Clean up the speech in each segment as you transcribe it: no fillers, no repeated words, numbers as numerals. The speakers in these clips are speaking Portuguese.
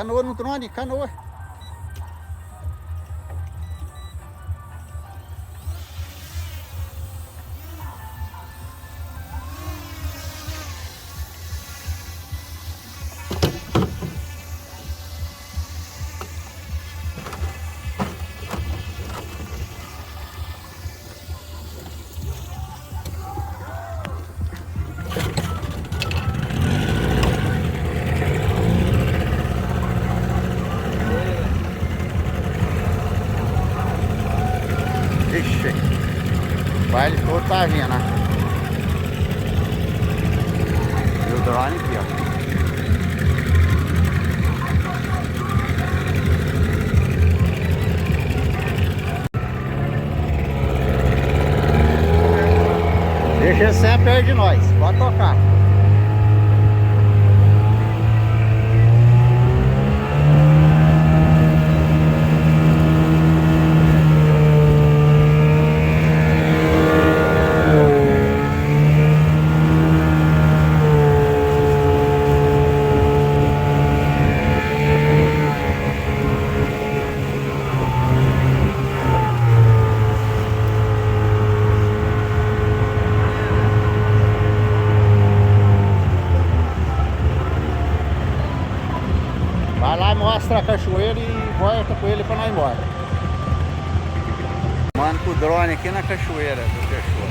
Canoa no drone, canoa. Ixi, o baile todo tá vindo, né? E o drone aqui, ó. Deixa ele sempre perto de nós, pode tocar. Vai lá, mostra a cachoeira e volta com ele pra nós embora. Mano, com o drone aqui na cachoeira do cachorro.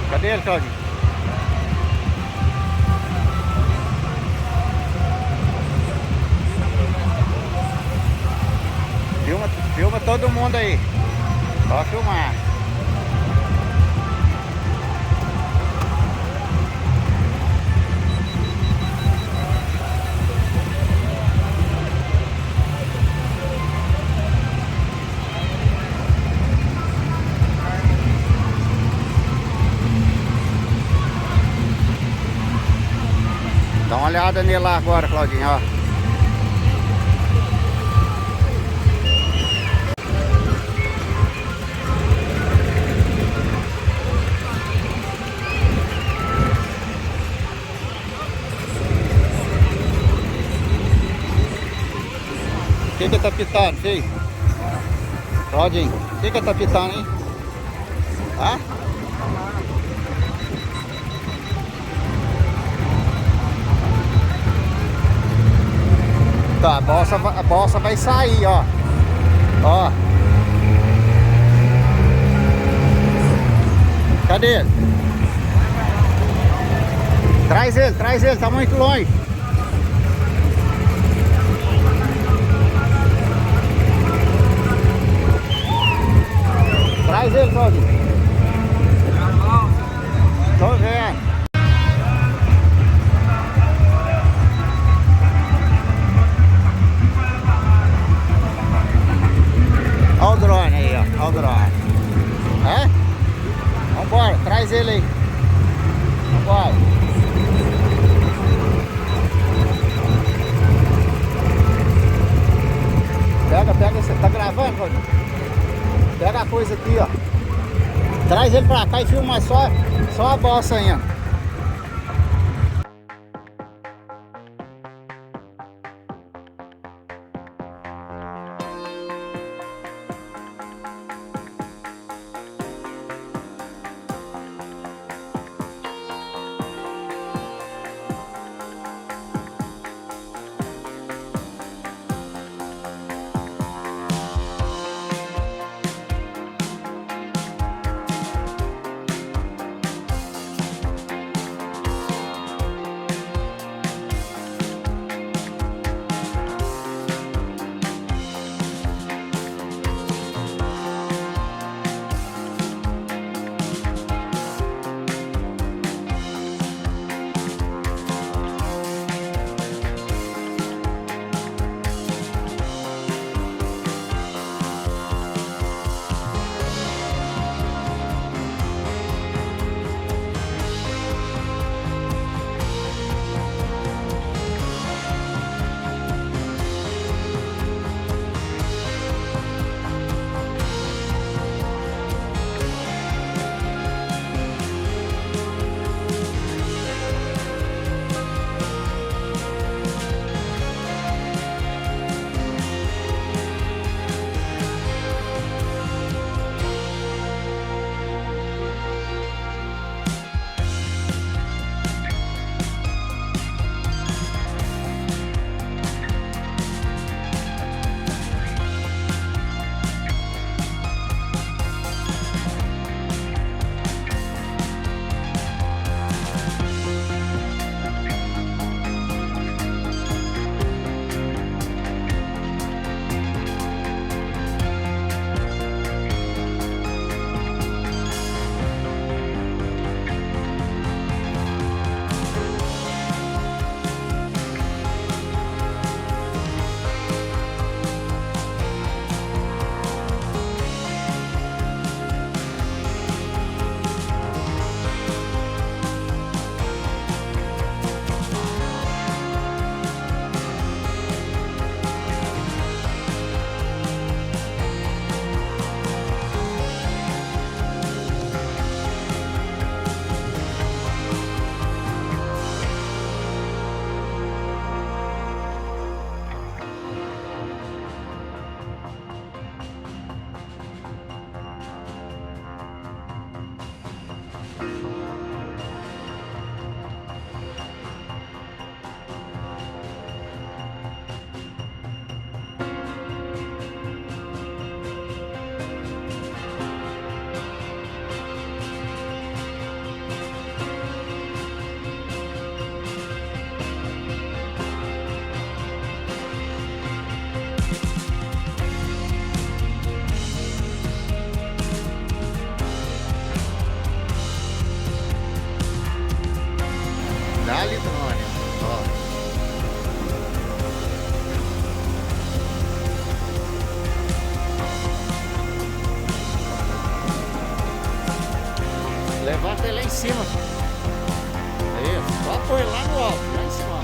Cadê ele, Claudinho? Filma todo mundo aí. Só filmar. Dá uma olhada nele lá agora, Claudinho, ó. O que tá pitando, filho? Claudinho, o que tá pitando, hein? Hã? Tá, a balsa vai sair, ó. Ó. Cadê ele? Traz ele, tá muito longe. Traz ele, Claudinho. Tô vendo. Olha o drone aí, ó. Olha o drone. É? Vambora, traz ele aí. Vambora. Pega, você tá gravando, Claudinho? Pega a coisa aqui, ó. Traz ele pra cá e filma só a balsa ainda. cima. Aí, só põe lá no alto, lá em cima.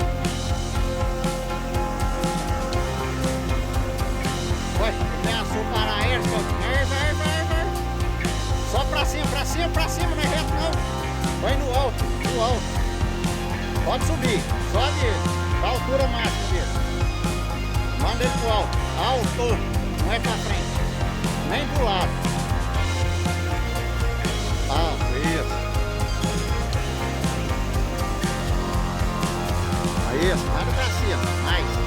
Vai, ameaçou parar ele, vai. Só pra cima, não é reto não. Vai no alto, no alto. Pode subir, sobe ele, da altura máxima dele. Manda ele pro alto, alto, não é pra frente, nem do lado. Isso. Isso, manda pra cima, mais.